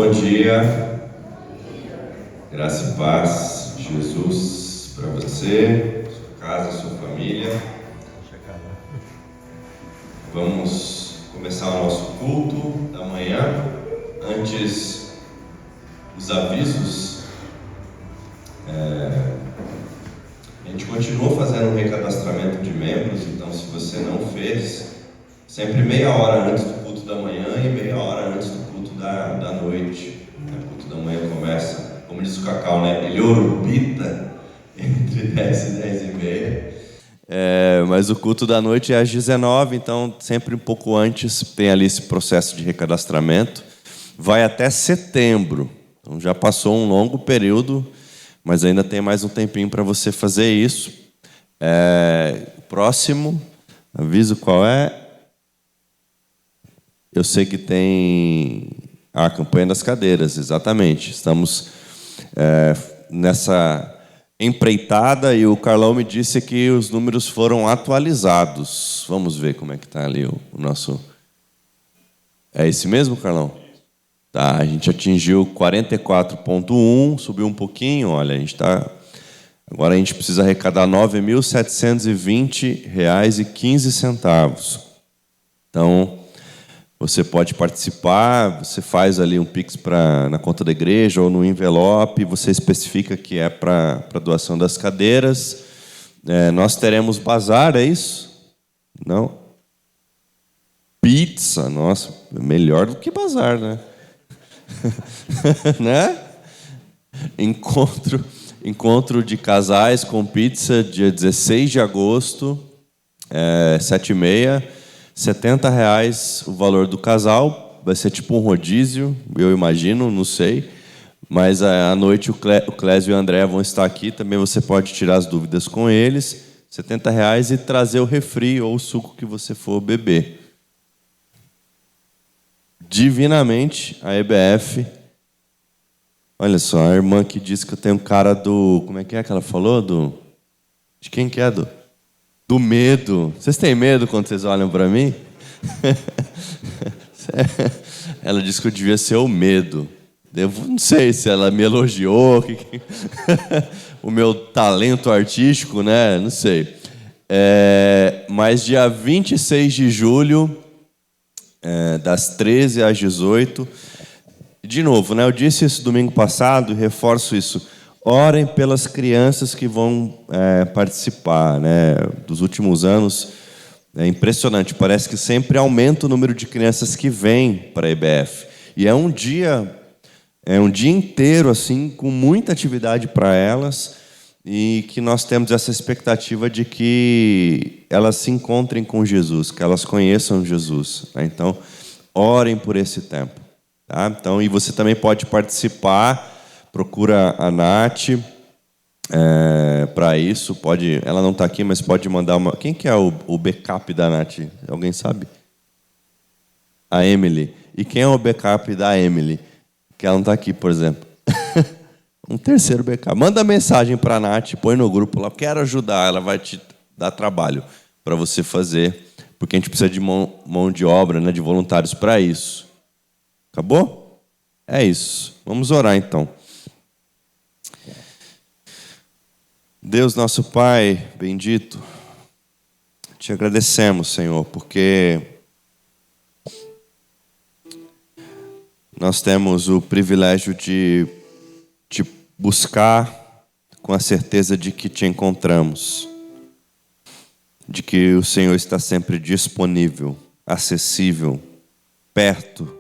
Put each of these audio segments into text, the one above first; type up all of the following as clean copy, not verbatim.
bom dia. Graça e paz de Jesus para você, sua casa, sua família. Vamos começar o nosso culto da manhã. Antes, os avisos. A gente continua fazendo um recadastramento de membros, então se você não fez, sempre meia hora antes do culto da manhã e meia hora antes do culto da noite. O culto da manhã começa, como diz o Cacau, né? Ele orbita entre 10 e 10 e meia. Mas o culto da noite é às 19, então sempre um pouco antes tem ali esse processo de recadastramento. Vai até setembro, então já passou um longo período, mas ainda tem mais um tempinho para você fazer isso. Próximo, aviso qual é. Eu sei que tem a campanha das cadeiras, exatamente. Estamos nessa empreitada e o Carlão me disse que os números foram atualizados. Vamos ver como é que está ali o nosso... É esse mesmo, Carlão? Tá, a gente atingiu 44,1, subiu um pouquinho, olha, agora a gente precisa arrecadar R$ 9.720,15. Então, você pode participar, você faz ali um Pix na conta da igreja ou no envelope, você especifica que é para doação das cadeiras. Nós teremos bazar, é isso? Não? Pizza, nossa, melhor do que bazar, né? Né? Encontro de casais com pizza, dia 16 de agosto, 7h30, R$ 70 o valor do casal. Vai ser tipo um rodízio, eu imagino, não sei. Mas à noite o Clésio e o André vão estar aqui. Também você pode tirar as dúvidas com eles. R$ 70 e trazer o refri ou o suco que você for beber. Divinamente, a EBF... Olha só, a irmã que disse que eu tenho cara do... Como é que ela falou? De quem que é? Do medo. Vocês têm medo quando vocês olham para mim? Ela disse que eu devia ser o medo. Eu não sei se ela me elogiou, o meu talento artístico, né? Não sei. Mas dia 26 de julho... das 13 às 18. De novo, né? Eu disse isso domingo passado e reforço isso. Orem pelas crianças que vão participar, né? Dos últimos anos é impressionante. Parece que sempre aumenta o número de crianças que vêm para a EBF. E é um dia inteiro assim, com muita atividade para elas. E que nós temos essa expectativa de que elas se encontrem com Jesus, que elas conheçam Jesus. Então, orem por esse tempo. Tá? Então, e você também pode participar, procura a Nath para isso. Ela não está aqui, mas pode mandar uma... Quem que é o backup da Nath? Alguém sabe? A Emily. E quem é o backup da Emily? Que ela não está aqui, por exemplo. Um terceiro backup. Manda mensagem para a Nath, põe no grupo lá. Quero ajudar, ela vai te dar trabalho para você fazer, porque a gente precisa de mão de obra, né, de voluntários para isso. Acabou? É isso. Vamos orar então. Deus, nosso Pai bendito, te agradecemos, Senhor, porque nós temos o privilégio de te buscar com a certeza de que te encontramos, de que o Senhor está sempre disponível, acessível, perto.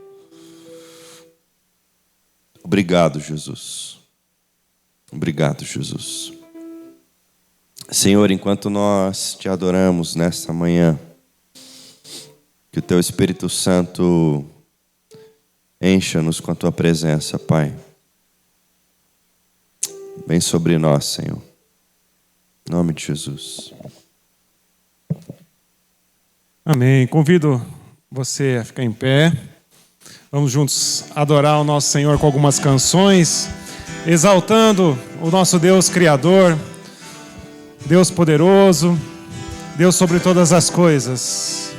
Obrigado, Jesus. Obrigado, Jesus. Senhor, enquanto nós te adoramos nesta manhã, que o teu Espírito Santo encha-nos com a tua presença, Pai. Vem sobre nós, Senhor. Em nome de Jesus. Amém. Convido você a ficar em pé. Vamos juntos adorar o nosso Senhor com algumas canções, exaltando o nosso Deus Criador, Deus poderoso, Deus sobre todas as coisas.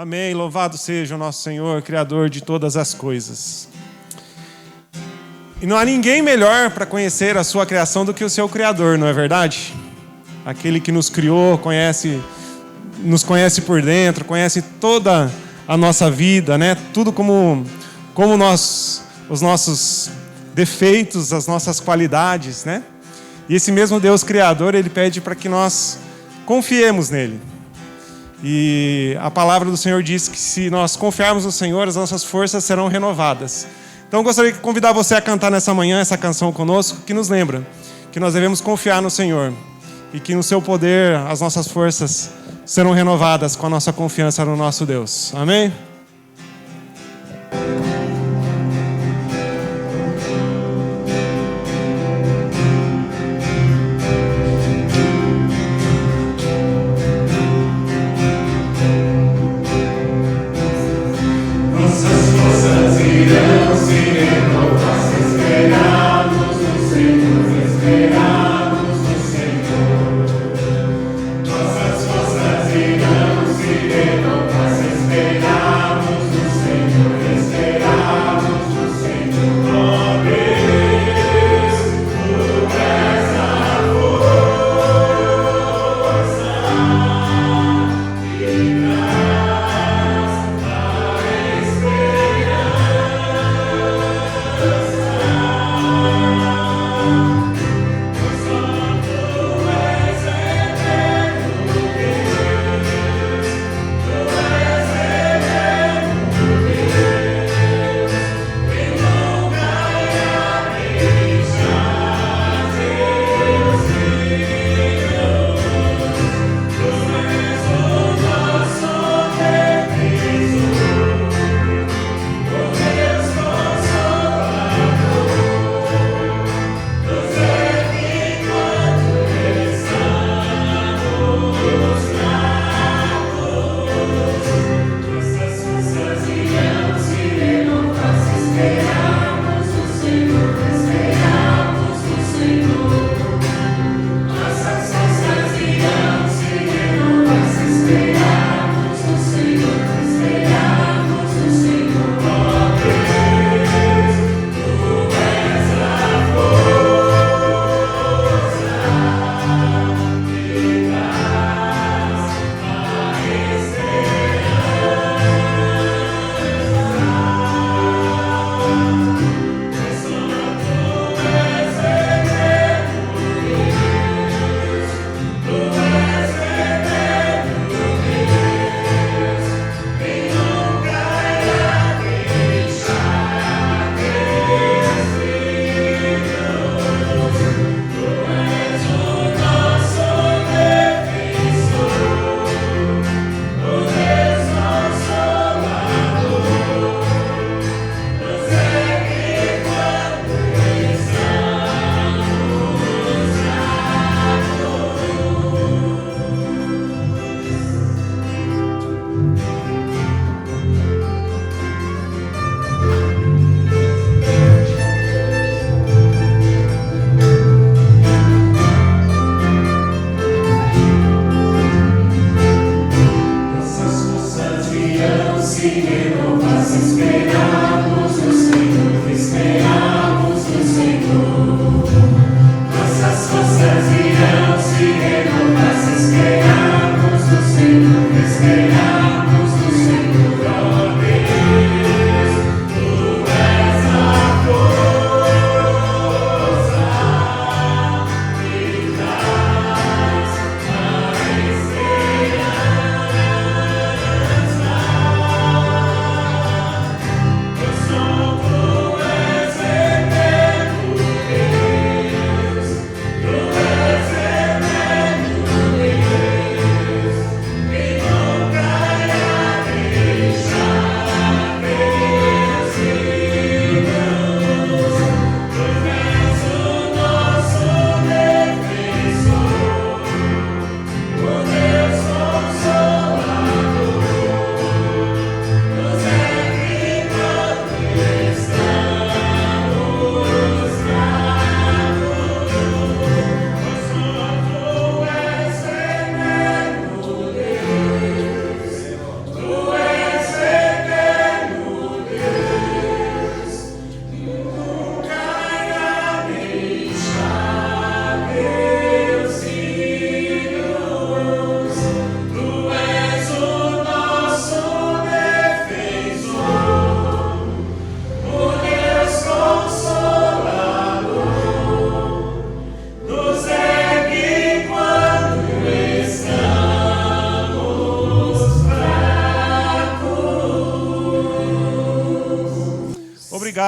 Amém. Louvado seja o nosso Senhor, Criador de todas as coisas. E não há ninguém melhor para conhecer a sua criação do que o seu Criador, não é verdade? Aquele que nos criou, nos conhece por dentro, conhece toda a nossa vida, né? Tudo como os nossos defeitos, as nossas qualidades, né? E esse mesmo Deus Criador, Ele pede para que nós confiemos nele. E a palavra do Senhor diz que se nós confiarmos no Senhor, as nossas forças serão renovadas. Então eu gostaria de convidar você a cantar nessa manhã essa canção conosco, que nos lembra que nós devemos confiar no Senhor e que no seu poder as nossas forças serão renovadas com a nossa confiança no nosso Deus. Amém?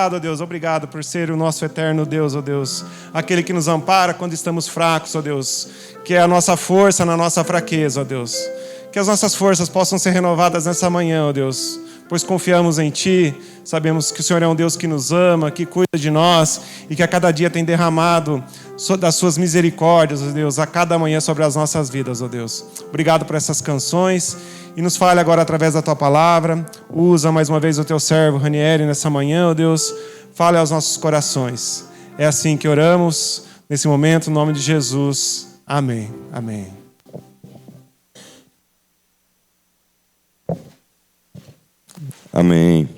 Obrigado, ó Deus, obrigado por ser o nosso eterno Deus, ó Deus. Aquele que nos ampara quando estamos fracos, ó Deus. Que é a nossa força na nossa fraqueza, ó Deus. Que as nossas forças possam ser renovadas nessa manhã, ó Deus. Pois confiamos em Ti, sabemos que o Senhor é um Deus que nos ama, que cuida de nós e que a cada dia tem derramado das Suas misericórdias, ó Deus, a cada manhã sobre as nossas vidas, ó Deus. Obrigado por essas canções e nos fale agora através da Tua palavra. Usa mais uma vez o Teu servo Ranieri nessa manhã, ó Deus. Fale aos nossos corações. É assim que oramos nesse momento, em nome de Jesus. Amém. Amém. Amém.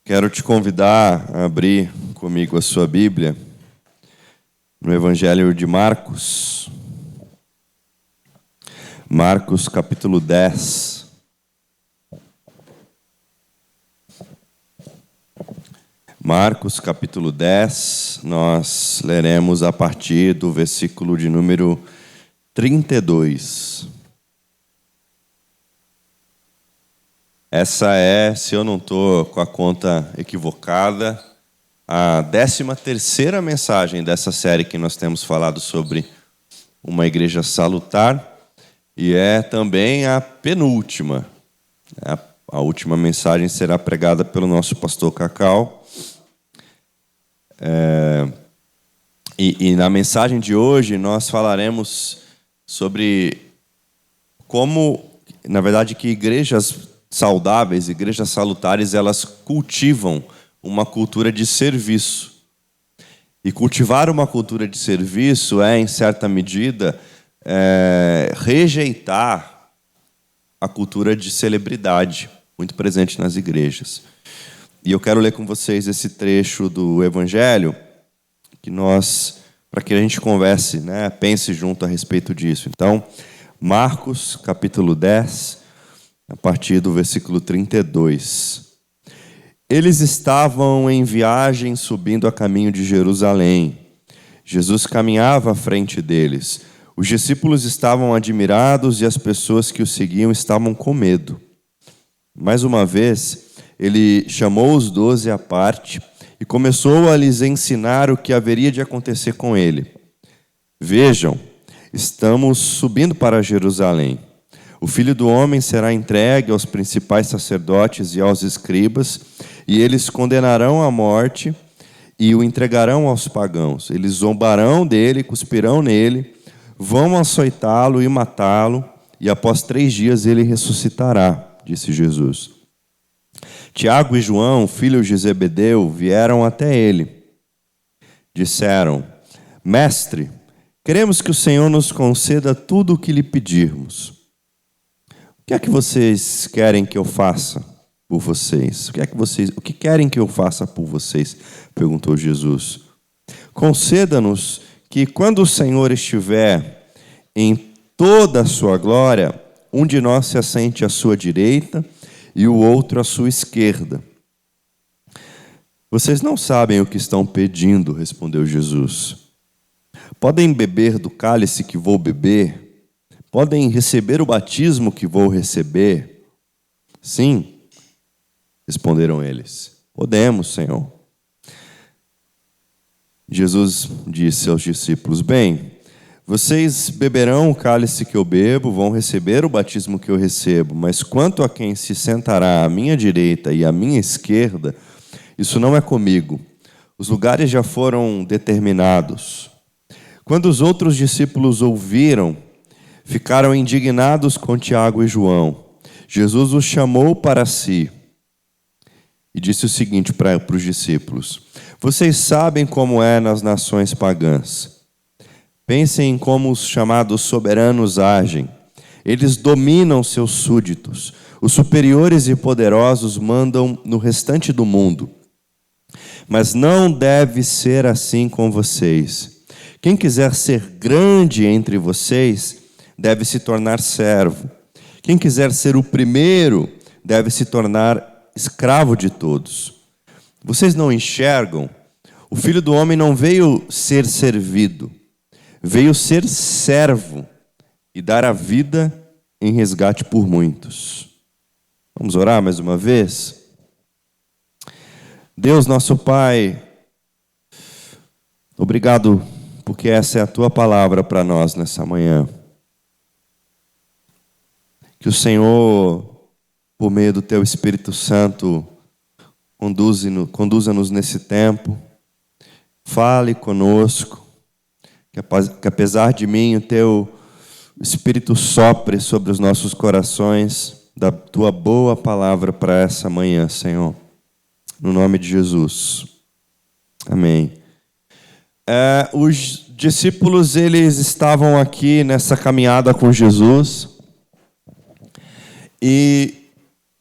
Quero te convidar a abrir comigo a sua Bíblia no Evangelho de Marcos. Marcos capítulo 10. Marcos capítulo 10, nós leremos a partir do versículo de número 32. Essa é, se eu não estou com a conta equivocada, a 13ª mensagem dessa série que nós temos falado sobre uma igreja salutar, e é também a penúltima. A última mensagem será pregada pelo nosso pastor Cacau. E na mensagem de hoje nós falaremos sobre como, na verdade, que igrejas saudáveis, igrejas salutares, elas cultivam uma cultura de serviço. E cultivar uma cultura de serviço é, em certa medida, rejeitar a cultura de celebridade, muito presente nas igrejas. E eu quero ler com vocês esse trecho do Evangelho, para que a gente converse, pense junto a respeito disso. Então, Marcos, capítulo 10, a partir do versículo 32. Eles estavam em viagem subindo a caminho de Jerusalém. Jesus caminhava à frente deles. Os discípulos estavam admirados e as pessoas que o seguiam estavam com medo. Mais uma vez, ele chamou os 12 à parte e começou a lhes ensinar o que haveria de acontecer com ele. Vejam, estamos subindo para Jerusalém. O Filho do Homem será entregue aos principais sacerdotes e aos escribas, e eles condenarão à morte e o entregarão aos pagãos. Eles zombarão dele, cuspirão nele, vão açoitá-lo e matá-lo, e após 3 dias ele ressuscitará, disse Jesus. Tiago e João, filhos de Zebedeu, vieram até ele. Disseram: Mestre, queremos que o Senhor nos conceda tudo o que lhe pedirmos. O que é que vocês querem que eu faça por vocês? O que querem que eu faça por vocês? Perguntou Jesus. Conceda-nos que, quando o Senhor estiver em toda a sua glória, um de nós se assente à sua direita e o outro à sua esquerda. Vocês não sabem o que estão pedindo, respondeu Jesus. Podem beber do cálice que vou beber? Podem receber o batismo que vou receber? Sim, responderam eles. Podemos, Senhor. Jesus disse aos discípulos: Bem, vocês beberão o cálice que eu bebo, vão receber o batismo que eu recebo, mas quanto a quem se sentará à minha direita e à minha esquerda, isso não é comigo. Os lugares já foram determinados. Quando os outros discípulos ouviram, ficaram indignados com Tiago e João. Jesus os chamou para si e disse o seguinte para os discípulos: Vocês sabem como é nas nações pagãs. Pensem em como os chamados soberanos agem. Eles dominam seus súditos. Os superiores e poderosos mandam no restante do mundo. Mas não deve ser assim com vocês. Quem quiser ser grande entre vocês deve se tornar servo. Quem quiser ser o primeiro deve se tornar escravo de todos. Vocês não enxergam? O Filho do Homem não veio ser servido, veio ser servo e dar a vida em resgate por muitos. Vamos orar mais uma vez? Deus, nosso Pai, obrigado porque essa é a Tua palavra para nós nessa manhã. Que o Senhor, por meio do Teu Espírito Santo, conduza-nos nesse tempo, fale conosco, que apesar de mim o Teu Espírito sopre sobre os nossos corações da Tua boa palavra para essa manhã, Senhor. No nome de Jesus. Amém. Os discípulos, eles estavam aqui nessa caminhada com Jesus. E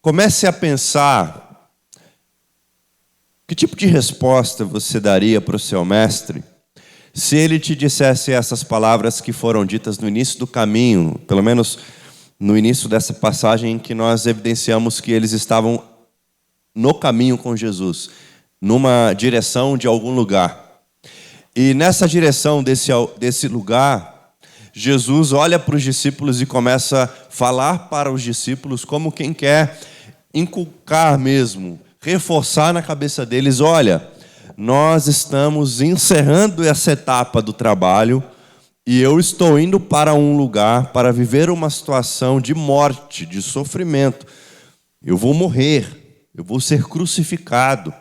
comece a pensar que tipo de resposta você daria para o seu mestre se ele te dissesse essas palavras que foram ditas no início do caminho, pelo menos no início dessa passagem em que nós evidenciamos que eles estavam no caminho com Jesus, numa direção de algum lugar. E nessa direção desse lugar, Jesus olha para os discípulos e começa a falar para os discípulos como quem quer inculcar mesmo, reforçar na cabeça deles: olha, nós estamos encerrando essa etapa do trabalho e eu estou indo para um lugar para viver uma situação de morte, de sofrimento. Eu vou morrer. Eu vou ser crucificado.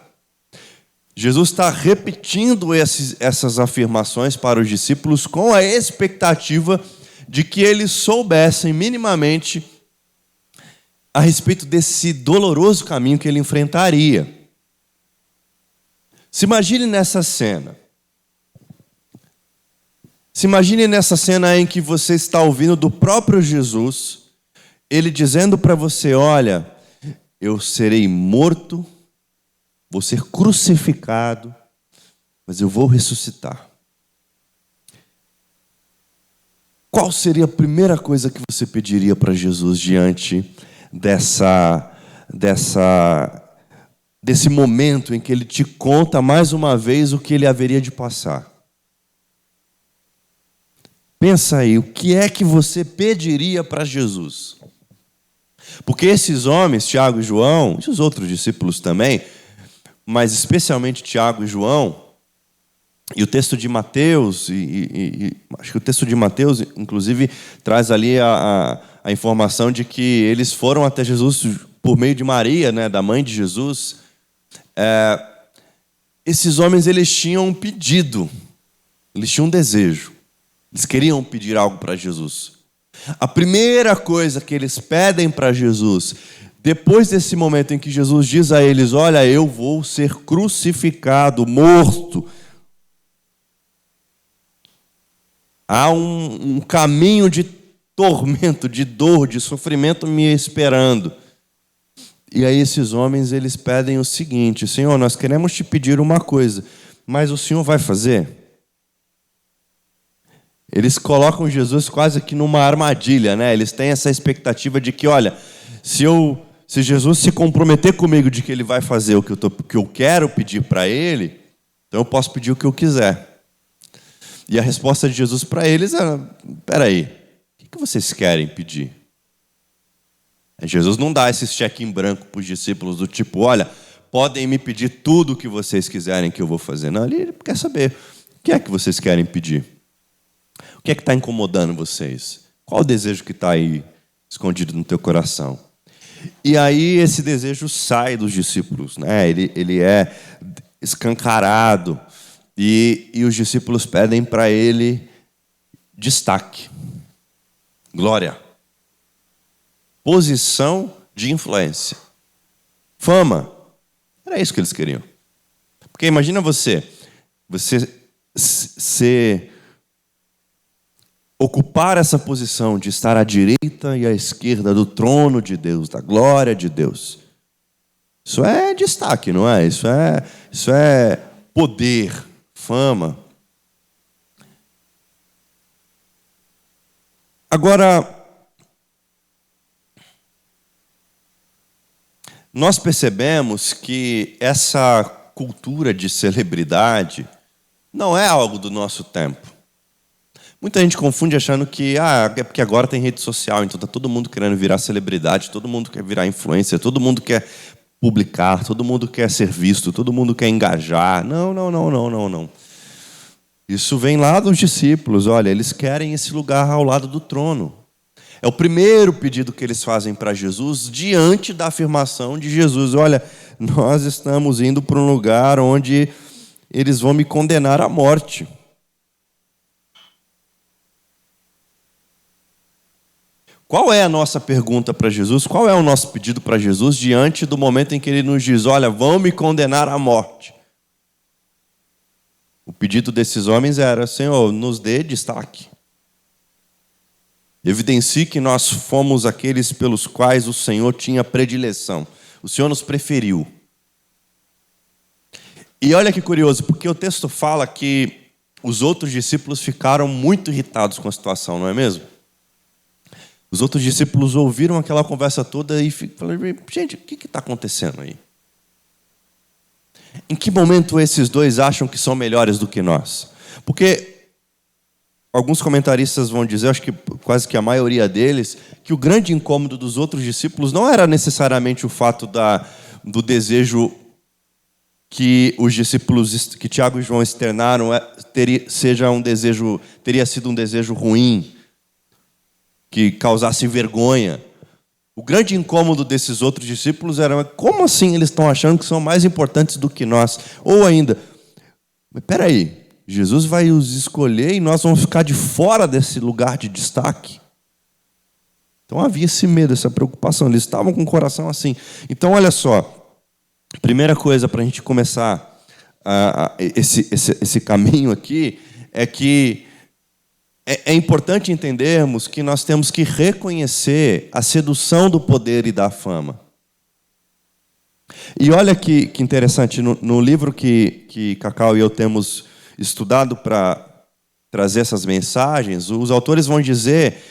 Jesus está repetindo essas afirmações para os discípulos com a expectativa de que eles soubessem minimamente a respeito desse doloroso caminho que ele enfrentaria. Se imagine nessa cena. Se imagine nessa cena em que você está ouvindo do próprio Jesus, ele dizendo para você: olha, eu serei morto, vou ser crucificado, mas eu vou ressuscitar. Qual seria a primeira coisa que você pediria para Jesus diante desse momento em que ele te conta mais uma vez o que ele haveria de passar? Pensa aí, o que é que você pediria para Jesus? Porque esses homens, Tiago e João, e os outros discípulos também, mas especialmente Tiago e João, e o texto de Mateus, acho que o texto de Mateus, inclusive, traz ali a informação de que eles foram até Jesus por meio de Maria, né, da mãe de Jesus. Esses homens, eles tinham um pedido, eles tinham um desejo, eles queriam pedir algo para Jesus. A primeira coisa que eles pedem para Jesus, depois desse momento em que Jesus diz a eles: olha, eu vou ser crucificado, morto. Há um caminho de tormento, de dor, de sofrimento me esperando. E aí esses homens, eles pedem o seguinte: Senhor, nós queremos te pedir uma coisa, mas o Senhor vai fazer? Eles colocam Jesus quase que numa armadilha, né? Eles têm essa expectativa de que, olha, se Jesus se comprometer comigo de que ele vai fazer o que eu quero pedir para ele, então eu posso pedir o que eu quiser. E a resposta de Jesus para eles era: peraí, o que vocês querem pedir? Jesus não dá esse cheque em branco para os discípulos do tipo: olha, podem me pedir tudo o que vocês quiserem que eu vou fazer. Não, ele quer saber: o que é que vocês querem pedir? O que é que está incomodando vocês? Qual o desejo que está aí escondido no teu coração? E aí esse desejo sai dos discípulos, né? Ele é escancarado. E os discípulos pedem para ele destaque, glória, posição de influência, fama. Era isso que eles queriam. Porque imagina você ocupar essa posição de estar à direita e à esquerda do trono de Deus, da glória de Deus. Isso é destaque, não é? Isso é poder, fama. Agora, nós percebemos que essa cultura de celebridade não é algo do nosso tempo. Muita gente confunde achando que é porque agora tem rede social, então está todo mundo querendo virar celebridade, todo mundo quer virar influencer, todo mundo quer publicar, todo mundo quer ser visto, todo mundo quer engajar. Não, não, não, não, não, não. Isso vem lá dos discípulos. Olha, eles querem esse lugar ao lado do trono. É o primeiro pedido que eles fazem para Jesus, diante da afirmação de Jesus. Olha, nós estamos indo para um lugar onde eles vão me condenar à morte. Qual é a nossa pergunta para Jesus? Qual é o nosso pedido para Jesus diante do momento em que ele nos diz, olha, vão me condenar à morte? O pedido desses homens era, Senhor, nos dê destaque. Evidencie que nós fomos aqueles pelos quais o Senhor tinha predileção. O Senhor nos preferiu. E olha que curioso, porque o texto fala que os outros discípulos ficaram muito irritados com a situação, não é mesmo? Os outros discípulos ouviram aquela conversa toda e falaram, gente, o que está acontecendo aí? Em que momento esses dois acham que são melhores do que nós? Porque alguns comentaristas vão dizer, acho que quase que a maioria deles, que o grande incômodo dos outros discípulos não era necessariamente o fato do desejo que os discípulos, que Tiago e João externaram, teria sido um desejo ruim, que causasse vergonha. O grande incômodo desses outros discípulos era, como assim eles estão achando que são mais importantes do que nós? Ou ainda, mas espera aí, Jesus vai os escolher e nós vamos ficar de fora desse lugar de destaque? Então havia esse medo, essa preocupação, eles estavam com o coração assim. Então olha só, primeira coisa para a gente começar esse caminho aqui, é que é importante entendermos que nós temos que reconhecer a sedução do poder e da fama. E olha que interessante, no livro que Cacau e eu temos estudado para trazer essas mensagens, os autores vão dizer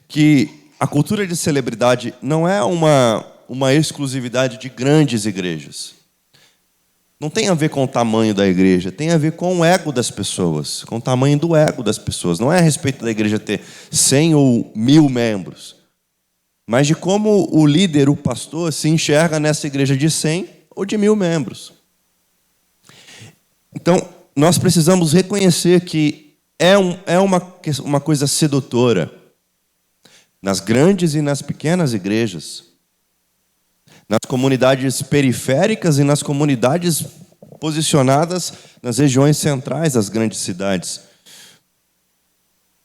que a cultura de celebridade não é uma exclusividade de grandes igrejas. Não tem a ver com o tamanho da igreja, tem a ver com o ego das pessoas, com o tamanho do ego das pessoas. Não é a respeito da igreja ter 100 ou 1000 membros, mas de como o líder, o pastor, se enxerga nessa igreja de 100 ou de 1000 membros. Então, nós precisamos reconhecer que é uma coisa sedutora nas grandes e nas pequenas igrejas, nas comunidades periféricas e nas comunidades posicionadas nas regiões centrais das grandes cidades.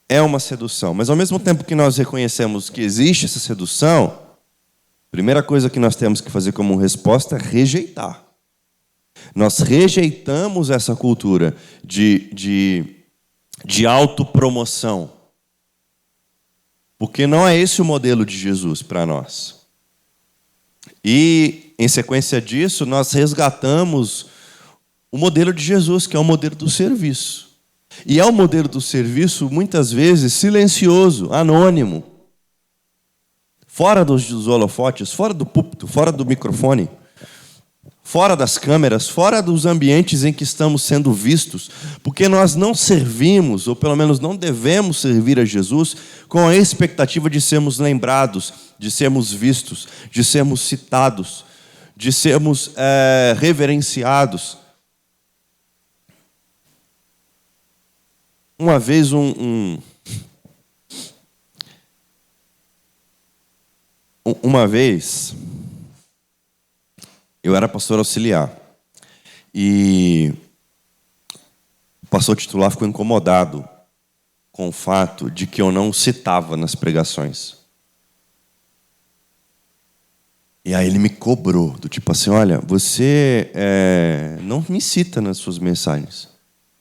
É uma sedução. Mas ao mesmo tempo que nós reconhecemos que existe essa sedução, a primeira coisa que nós temos que fazer como resposta é rejeitar. Nós rejeitamos essa cultura de autopromoção. Porque não é esse o modelo de Jesus para nós. E, em sequência disso, nós resgatamos o modelo de Jesus, que é o modelo do serviço. E é o modelo do serviço, muitas vezes, silencioso, anônimo. Fora dos holofotes, fora do púlpito, fora do microfone, fora das câmeras, fora dos ambientes em que estamos sendo vistos, porque nós não servimos, ou pelo menos não devemos servir a Jesus com a expectativa de sermos lembrados, de sermos vistos, de sermos citados, de sermos reverenciados. Uma vez uma vez eu era pastor auxiliar e o pastor titular ficou incomodado com o fato de que eu não citava nas pregações. E aí ele me cobrou, do tipo assim, olha, você não me cita nas suas mensagens.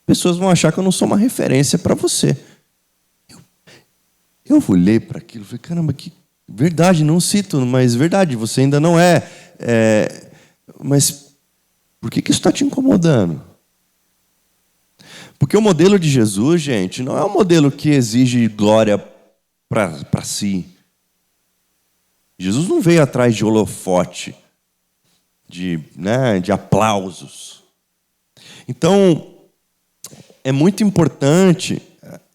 Pessoas vão achar que eu não sou uma referência para você. Eu olhei para aquilo e falei, caramba, que verdade, não cito, mas verdade, você ainda não é. Mas por que isso está te incomodando? Porque o modelo de Jesus, gente, não é um modelo que exige glória para si. Jesus não veio atrás de holofote, de aplausos. Então, é muito importante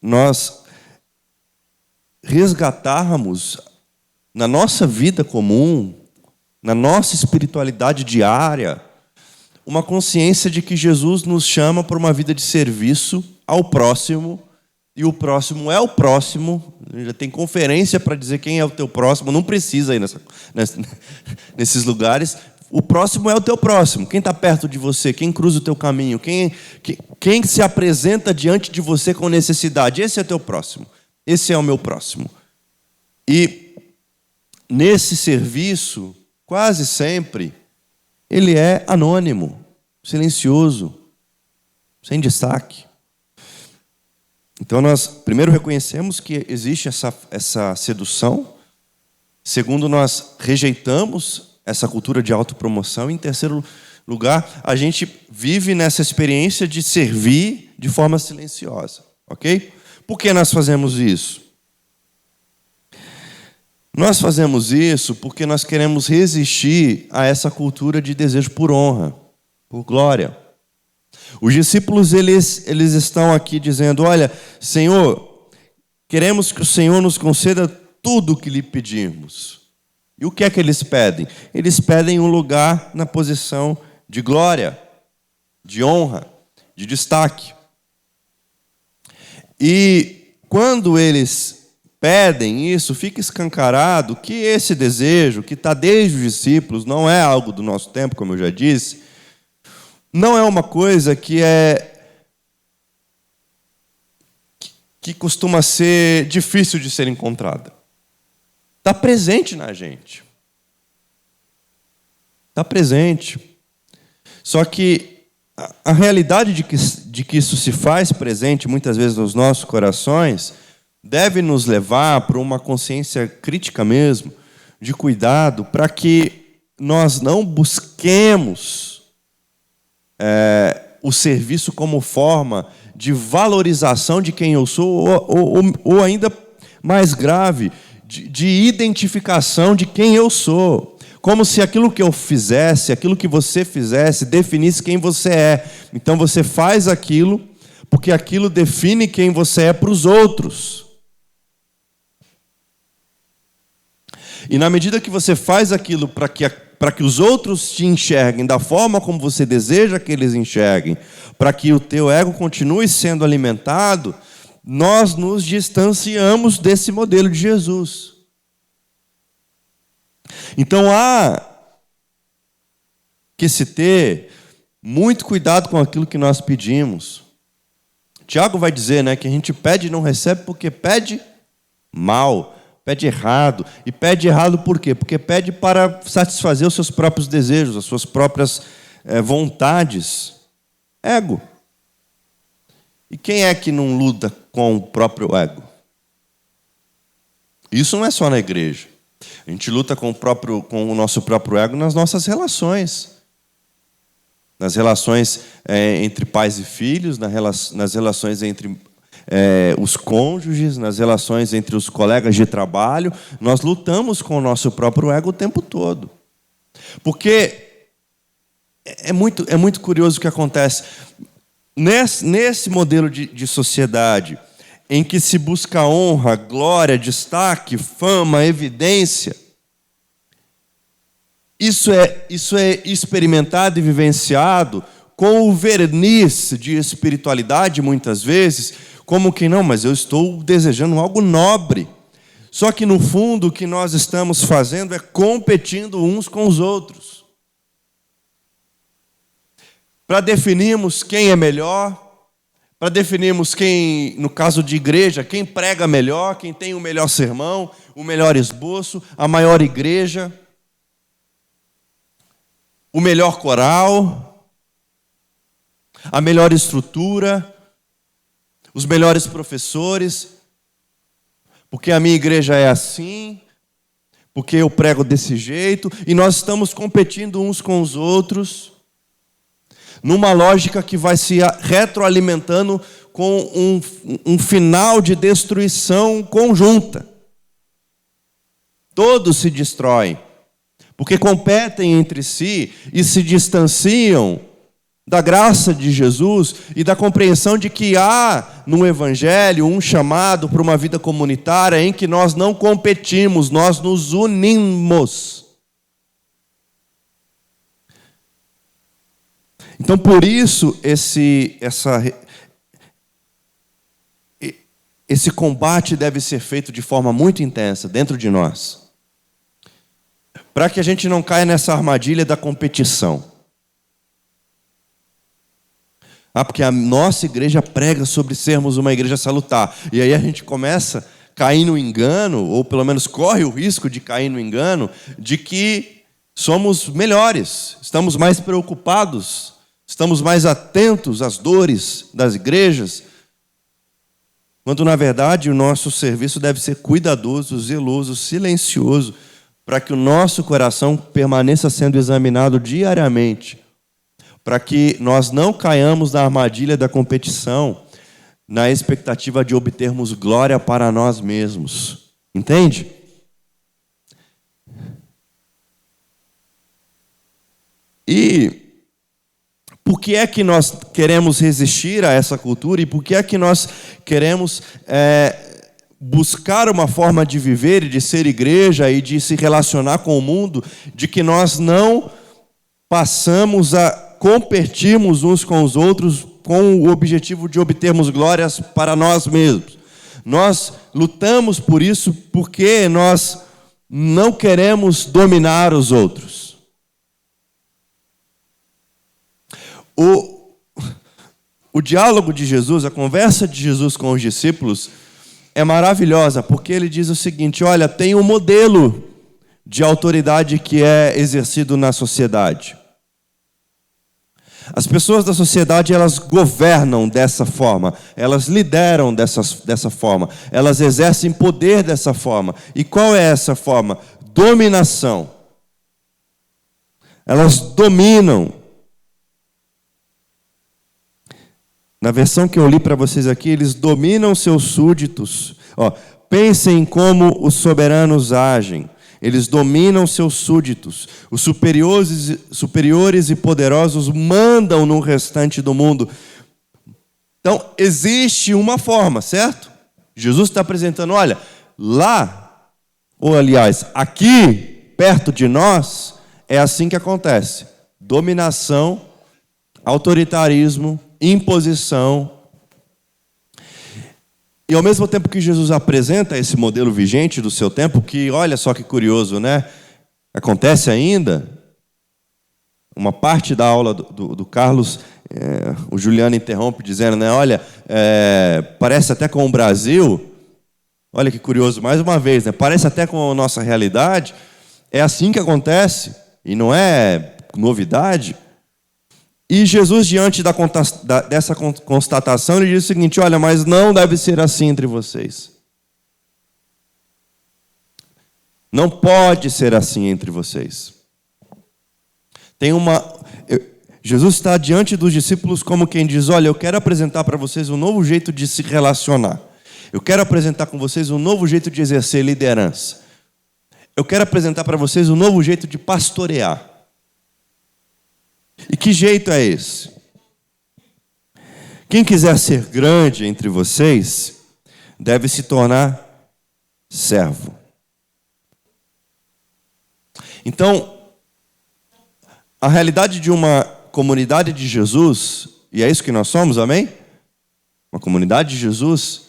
nós resgatarmos na nossa vida comum na nossa espiritualidade diária, uma consciência de que Jesus nos chama para uma vida de serviço ao próximo, e o próximo é o próximo. Já tem conferência para dizer quem é o teu próximo, não precisa ir nesses lugares. O próximo é o teu próximo, quem está perto de você, quem cruza o teu caminho, quem se apresenta diante de você com necessidade. Esse é teu próximo, esse é o meu próximo. E nesse serviço, quase sempre, ele é anônimo, silencioso, sem destaque. Então nós primeiro reconhecemos que existe essa sedução. Segundo, nós rejeitamos essa cultura de autopromoção. E em terceiro lugar, a gente vive nessa experiência de servir de forma silenciosa. Ok? Por que nós fazemos isso? Nós fazemos isso porque nós queremos resistir a essa cultura de desejo por honra, por glória. Os discípulos, eles estão aqui dizendo: olha, Senhor, queremos que o Senhor nos conceda tudo o que lhe pedimos. E o que é que eles pedem? Eles pedem um lugar na posição de glória, de honra, de destaque. E quando eles pedem isso, fica escancarado que esse desejo, que está desde os discípulos, não é algo do nosso tempo, como eu já disse, não é uma coisa que costuma ser difícil de ser encontrada. Está presente na gente. Está presente. Só que a realidade de que isso se faz presente muitas vezes nos nossos corações deve nos levar para uma consciência crítica mesmo, de cuidado, para que nós não busquemos o serviço como forma de valorização de quem eu sou, ou ainda mais grave, de identificação de quem eu sou. Como se aquilo que eu fizesse, aquilo que você fizesse, definisse quem você é. Então você faz aquilo porque aquilo define quem você é para os outros. E na medida que você faz aquilo para que os outros te enxerguem da forma como você deseja que eles enxerguem, para que o teu ego continue sendo alimentado, nós nos distanciamos desse modelo de Jesus. Então há que se ter muito cuidado com aquilo que nós pedimos. Tiago vai dizer, que a gente pede e não recebe porque pede mal, pede errado. E pede errado por quê? Porque pede para satisfazer os seus próprios desejos, as suas próprias vontades. Ego. E quem é que não luta com o próprio ego? Isso não é só na igreja. A gente luta com o nosso próprio ego nas nossas relações. Nas relações entre pais e filhos, nas relações entre os cônjuges, nas relações entre os colegas de trabalho. Nós lutamos com o nosso próprio ego o tempo todo. Porque é muito curioso o que acontece. Nesse modelo de sociedade, em que se busca honra, glória, destaque, fama, evidência, isso é experimentado e vivenciado com o verniz de espiritualidade, muitas vezes, como que não, mas eu estou desejando algo nobre. Só que, no fundo, o que nós estamos fazendo é competindo uns com os outros. Para definirmos quem é melhor, para definirmos quem, no caso de igreja, quem prega melhor, quem tem o melhor sermão, o melhor esboço, a maior igreja, o melhor coral, a melhor estrutura, os melhores professores, porque a minha igreja é assim, porque eu prego desse jeito, e nós estamos competindo uns com os outros, numa lógica que vai se retroalimentando com um final de destruição conjunta. Todos se destroem, porque competem entre si e se distanciam da graça de Jesus e da compreensão de que há no Evangelho um chamado para uma vida comunitária em que nós não competimos, nós nos unimos. Então, por isso, esse combate deve ser feito de forma muito intensa dentro de nós, para que a gente não caia nessa armadilha da competição. Porque a nossa igreja prega sobre sermos uma igreja salutar, e aí a gente começa a cair no engano, ou pelo menos corre o risco de cair no engano, de que somos melhores, estamos mais preocupados, estamos mais atentos às dores das igrejas, quando na verdade o nosso serviço deve ser cuidadoso, zeloso, silencioso, para que o nosso coração permaneça sendo examinado diariamente, para que nós não caiamos na armadilha da competição, na expectativa de obtermos glória para nós mesmos. Entende? E por que é que nós queremos resistir a essa cultura e por que é que nós queremos buscar uma forma de viver e de ser igreja e de se relacionar com o mundo, de que nós não passamos a competirmos uns com os outros com o objetivo de obtermos glórias para nós mesmos? Nós lutamos por isso porque nós não queremos dominar os outros. O diálogo de Jesus, a conversa de Jesus com os discípulos é maravilhosa, porque ele diz o seguinte: olha, tem um modelo de autoridade que é exercido na sociedade. As pessoas da sociedade, elas governam dessa forma, elas lideram dessa forma, elas exercem poder dessa forma. E qual é essa forma? Dominação. Elas dominam. Na versão que eu li para vocês aqui, eles dominam seus súditos. Pensem como os soberanos agem. Eles dominam seus súditos. Os superiores e poderosos mandam no restante do mundo. Então, existe uma forma, certo? Jesus está apresentando, olha, lá, ou aliás, aqui, perto de nós, é assim que acontece. Dominação, autoritarismo, imposição. E ao mesmo tempo que Jesus apresenta esse modelo vigente do seu tempo, que olha só que curioso, né? Acontece ainda. Uma parte da aula do Carlos, o Juliano interrompe dizendo, né? Olha, parece até com o Brasil. Olha que curioso, mais uma vez, né? Parece até com a nossa realidade. É assim que acontece, e não é novidade. E Jesus, diante dessa constatação, ele diz o seguinte: olha, mas não deve ser assim entre vocês. Não pode ser assim entre vocês. Jesus está diante dos discípulos como quem diz: olha, eu quero apresentar para vocês um novo jeito de se relacionar. Eu quero apresentar com vocês um novo jeito de exercer liderança. Eu quero apresentar para vocês um novo jeito de pastorear. E que jeito é esse? Quem quiser ser grande entre vocês, deve se tornar servo. Então, a realidade de uma comunidade de Jesus, e é isso que nós somos, amém? Uma comunidade de Jesus.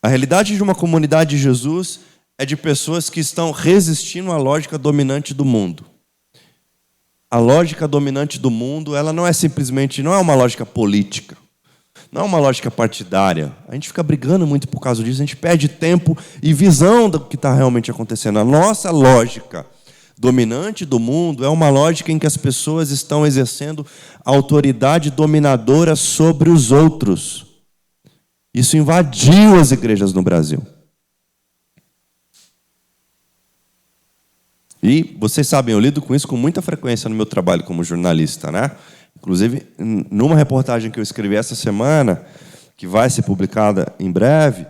A realidade de uma comunidade de Jesus é de pessoas que estão resistindo à lógica dominante do mundo. A lógica dominante do mundo, ela não é uma lógica política, não é uma lógica partidária. A gente fica brigando muito por causa disso, a gente perde tempo e visão do que está realmente acontecendo. A nossa lógica dominante do mundo é uma lógica em que as pessoas estão exercendo autoridade dominadora sobre os outros. Isso invadiu as igrejas no Brasil. E vocês sabem, eu lido com isso com muita frequência no meu trabalho como jornalista, né? Inclusive, numa reportagem que eu escrevi essa semana, que vai ser publicada em breve,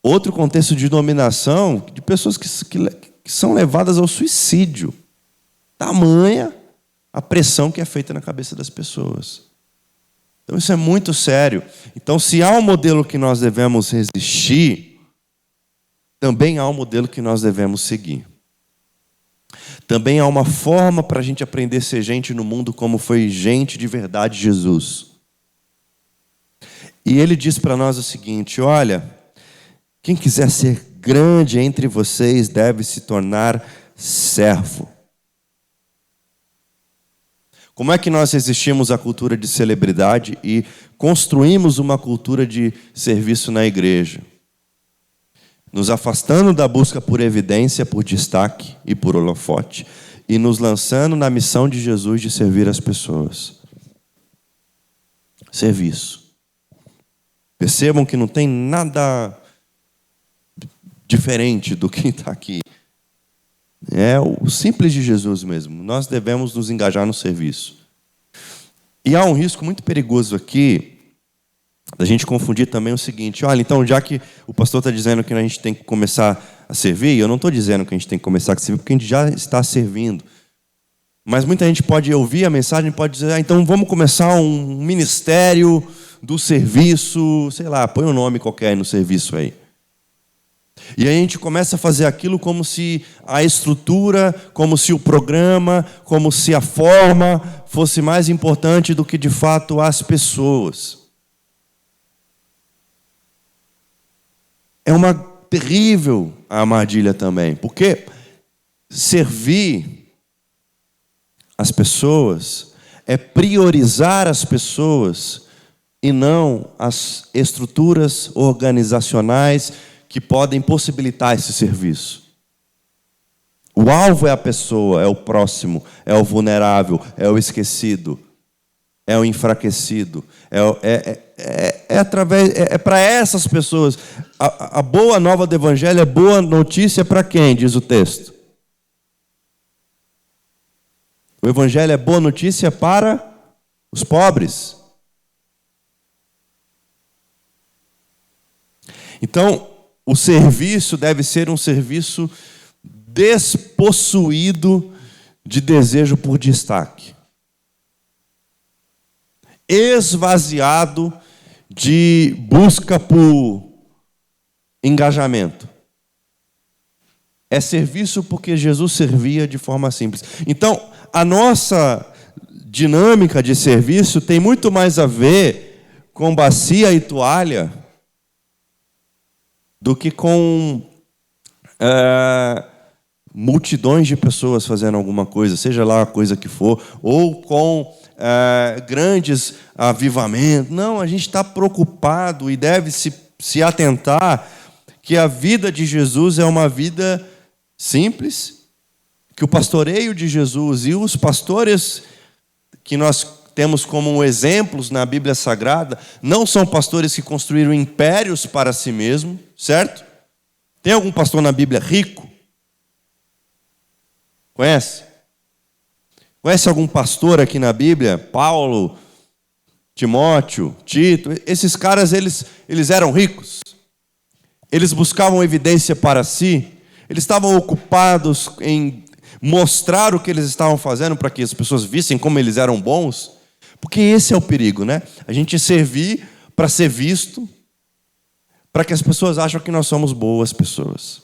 outro contexto de dominação de pessoas que são levadas ao suicídio. Tamanha a pressão que é feita na cabeça das pessoas. Então isso é muito sério. Então, se há um modelo que nós devemos resistir, também há um modelo que nós devemos seguir. também há uma forma para a gente aprender a ser gente no mundo como foi gente de verdade Jesus. E ele diz para nós o seguinte: olha, quem quiser ser grande entre vocês deve se tornar servo. Como é que nós resistimos à cultura de celebridade e construímos uma cultura de serviço na igreja? Nos afastando da busca por evidência, por destaque e por holofote, e nos lançando na missão de Jesus de servir as pessoas. Serviço. Percebam que não tem nada diferente do que está aqui. É o simples de Jesus mesmo. Nós devemos nos engajar no serviço. E há um risco muito perigoso aqui, da gente confundir também o seguinte: olha, então já que o pastor está dizendo que a gente tem que começar a servir, eu não estou dizendo que a gente tem que começar a servir, porque a gente já está servindo. Mas muita gente pode ouvir a mensagem e pode dizer: então vamos começar um ministério do serviço, sei lá, põe um nome qualquer no serviço aí. E aí a gente começa a fazer aquilo como se a estrutura, como se o programa, como se a forma fosse mais importante do que de fato as pessoas. É uma terrível armadilha também, porque servir as pessoas é priorizar as pessoas e não as estruturas organizacionais que podem possibilitar esse serviço. O alvo é a pessoa, é o próximo, é o vulnerável, é o esquecido, é o enfraquecido. É para essas pessoas. A boa nova do Evangelho é boa notícia para quem, diz o texto? O Evangelho é boa notícia para os pobres. Então, o serviço deve ser um serviço despossuído de desejo por destaque, esvaziado de busca por engajamento. É serviço porque Jesus servia de forma simples. Então, a nossa dinâmica de serviço tem muito mais a ver com bacia e toalha do que com multidões de pessoas fazendo alguma coisa, seja lá a coisa que for, ou com grandes avivamentos. Não, a gente está preocupado e deve se atentar que a vida de Jesus é uma vida simples, que o pastoreio de Jesus e os pastores que nós temos como exemplos na Bíblia Sagrada não são pastores que construíram impérios para si mesmos, certo? Tem algum pastor na Bíblia rico? Conhece? Conhece algum pastor aqui na Bíblia? Paulo, Timóteo, Tito? Esses caras, eles eram ricos. Eles buscavam evidência para si. Eles estavam ocupados em mostrar o que eles estavam fazendo para que as pessoas vissem como eles eram bons. Porque esse é o perigo, né? A gente servir para ser visto, para que as pessoas acham que nós somos boas pessoas.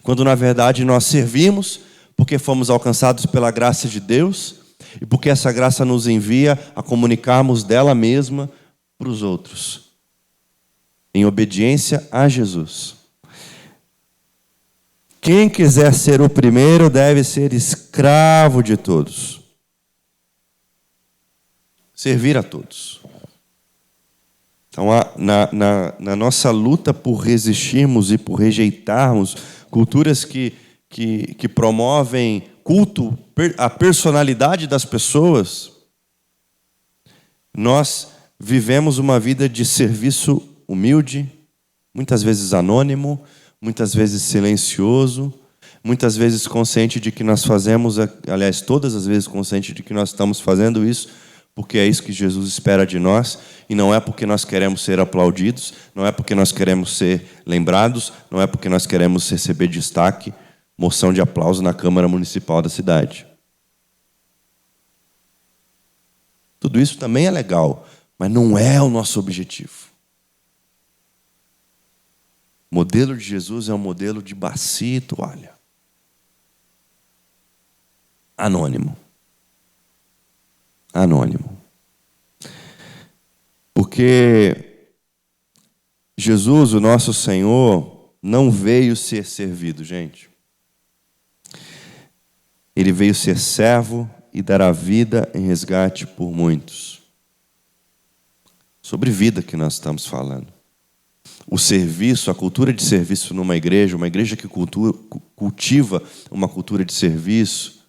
Quando, na verdade, nós servimos porque fomos alcançados pela graça de Deus e porque essa graça nos envia a comunicarmos dela mesma para os outros, em obediência a Jesus. Quem quiser ser o primeiro deve ser escravo de todos. Servir a todos. Então, na nossa luta por resistirmos e por rejeitarmos culturas que promovem culto à personalidade das pessoas, nós vivemos uma vida de serviço humilde, muitas vezes anônimo, muitas vezes silencioso, muitas vezes consciente de que nós fazemos, aliás, todas as vezes consciente de que nós estamos fazendo isso, porque é isso que Jesus espera de nós, e não é porque nós queremos ser aplaudidos, não é porque nós queremos ser lembrados, não é porque nós queremos receber destaque, moção de aplauso na Câmara Municipal da cidade. Tudo isso também é legal, mas não é o nosso objetivo. O modelo de Jesus é um modelo de bacia e toalha. anônimo. Anônimo. Porque Jesus, o nosso Senhor, não veio ser servido, gente. Ele veio ser servo e dar a vida em resgate por muitos. Sobre vida que nós estamos falando. O serviço, a cultura de serviço numa igreja, uma igreja que cultiva uma cultura de serviço,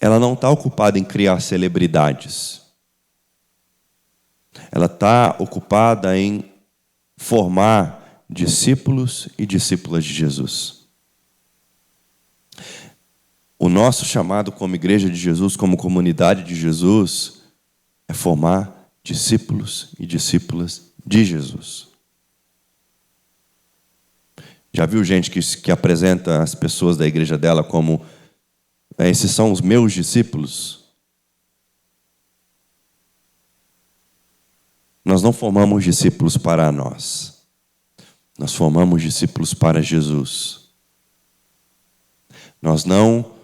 ela não está ocupada em criar celebridades. Ela está ocupada em formar discípulos e discípulas de Jesus. O nosso chamado como igreja de Jesus, como comunidade de Jesus, é formar discípulos e discípulas de Jesus. Já viu gente que apresenta as pessoas da igreja dela como esses são os meus discípulos? Nós não formamos discípulos para nós. Nós formamos discípulos para Jesus. Nós não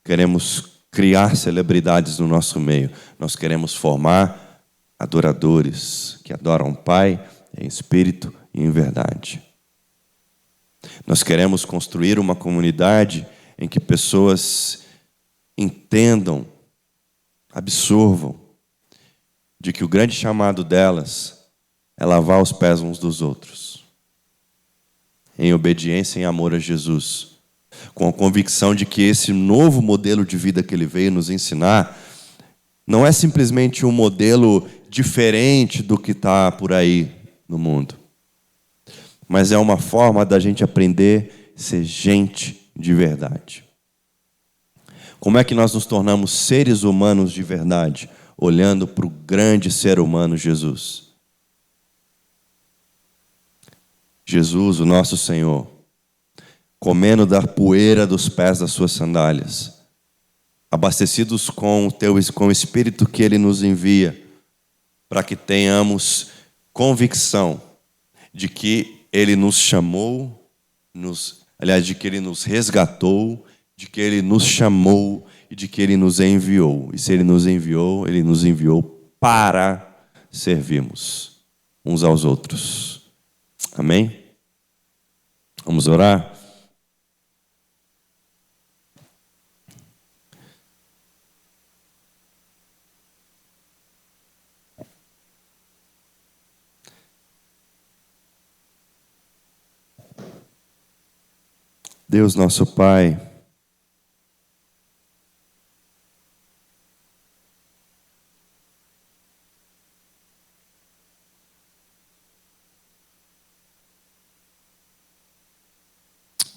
queremos criar celebridades no nosso meio. Nós queremos formar adoradores que adoram o Pai em espírito e em verdade. Nós queremos construir uma comunidade em que pessoas entendam, absorvam, de que o grande chamado delas é lavar os pés uns dos outros, em obediência e em amor a Jesus, com a convicção de que esse novo modelo de vida que Ele veio nos ensinar não é simplesmente um modelo diferente do que está por aí no mundo, mas é uma forma da gente aprender a ser gente de verdade. Como é que nós nos tornamos seres humanos de verdade? Olhando para o grande ser humano Jesus. Jesus, o nosso Senhor, comendo da poeira dos pés das suas sandálias, abastecidos com o Espírito que Ele nos envia, para que tenhamos convicção de que Ele nos chamou, de que Ele nos resgatou, de que Ele nos chamou e de que Ele nos enviou. E se Ele nos enviou para servirmos uns aos outros. Amém? Vamos orar? Deus nosso Pai,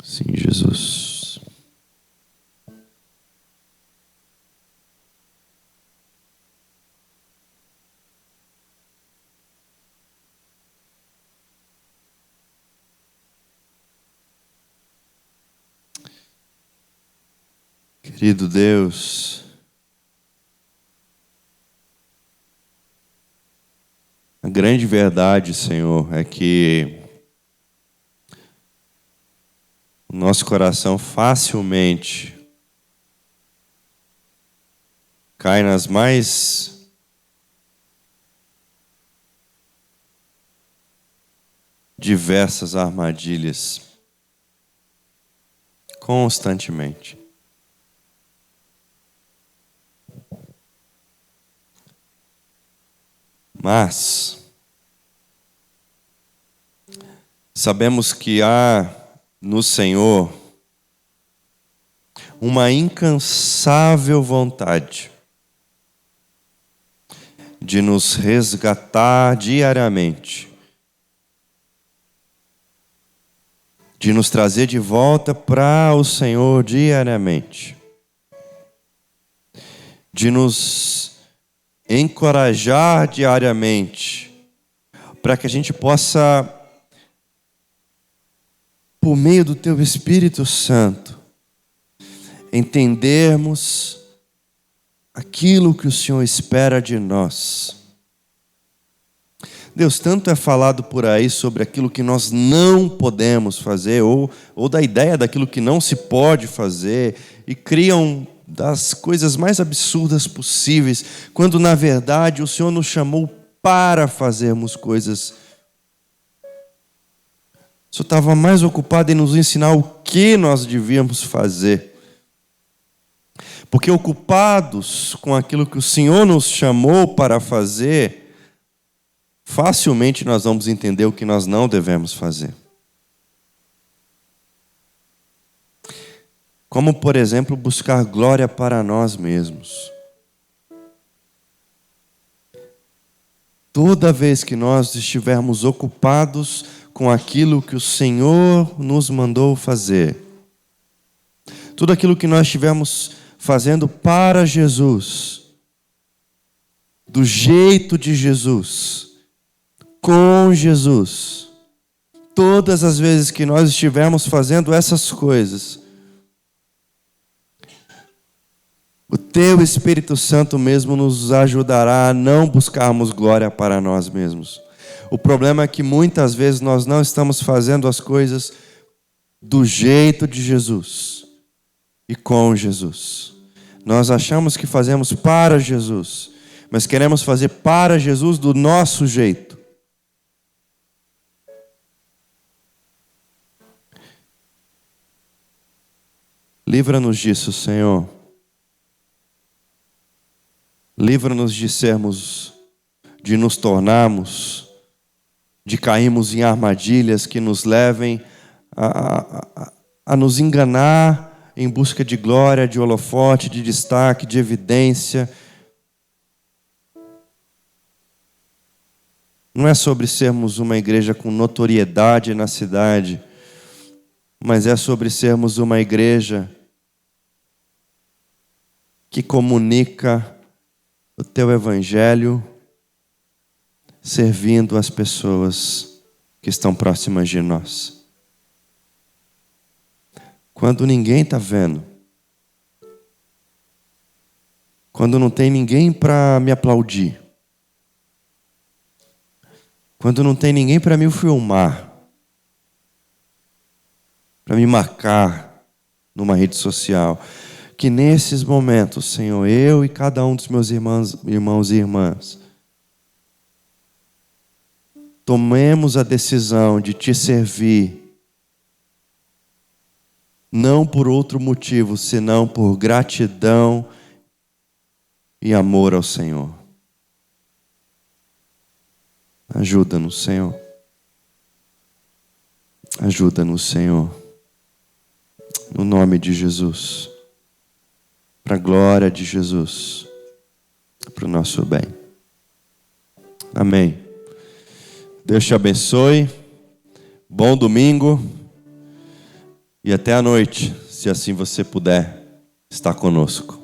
sim, Jesus. Querido Deus, a grande verdade, Senhor, é que o nosso coração facilmente cai nas mais diversas armadilhas constantemente. Mas sabemos que há no Senhor uma incansável vontade de nos resgatar diariamente, de nos trazer de volta para o Senhor diariamente, de nos encorajar diariamente, para que a gente possa, por meio do Teu Espírito Santo, entendermos aquilo que o Senhor espera de nós. Deus, tanto é falado por aí sobre aquilo que nós não podemos fazer, ou da ideia daquilo que não se pode fazer, e criam das coisas mais absurdas possíveis, quando na verdade o Senhor nos chamou para fazermos coisas. O Senhor estava mais ocupado em nos ensinar o que nós devíamos fazer. Porque ocupados com aquilo que o Senhor nos chamou para fazer, facilmente nós vamos entender o que nós não devemos fazer. Como, por exemplo, buscar glória para nós mesmos. Toda vez que nós estivermos ocupados com aquilo que o Senhor nos mandou fazer, tudo aquilo que nós estivermos fazendo para Jesus, do jeito de Jesus, com Jesus, todas as vezes que nós estivermos fazendo essas coisas, o Teu Espírito Santo mesmo nos ajudará a não buscarmos glória para nós mesmos. O problema é que muitas vezes nós não estamos fazendo as coisas do jeito de Jesus e com Jesus. Nós achamos que fazemos para Jesus, mas queremos fazer para Jesus do nosso jeito. Livra-nos disso, Senhor. Livra-nos de nos tornarmos, de cairmos em armadilhas que nos levem a nos enganar em busca de glória, de holofote, de destaque, de evidência. Não é sobre sermos uma igreja com notoriedade na cidade, mas é sobre sermos uma igreja que comunica o Teu Evangelho, servindo as pessoas que estão próximas de nós. Quando ninguém está vendo, quando não tem ninguém para me aplaudir, quando não tem ninguém para me filmar, para me marcar numa rede social, que nesses momentos, Senhor, eu e cada um dos meus irmãos e irmãs, tomemos a decisão de Te servir, não por outro motivo, senão por gratidão e amor ao Senhor. Ajuda-nos, Senhor. Ajuda-nos, Senhor. No nome de Jesus. Para a glória de Jesus. Para o nosso bem. Amém. Deus te abençoe. Bom domingo. E até a noite, se assim você puder estar conosco.